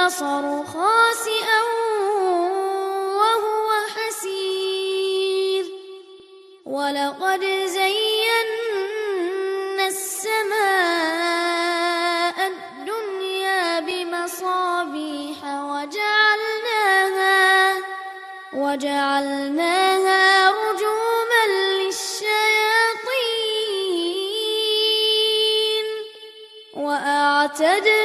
البصر خاسئا وهو حسير ولقد زينا السماء الدنيا بمصابيح وجعلناها رجوما للشياطين وأعتدنا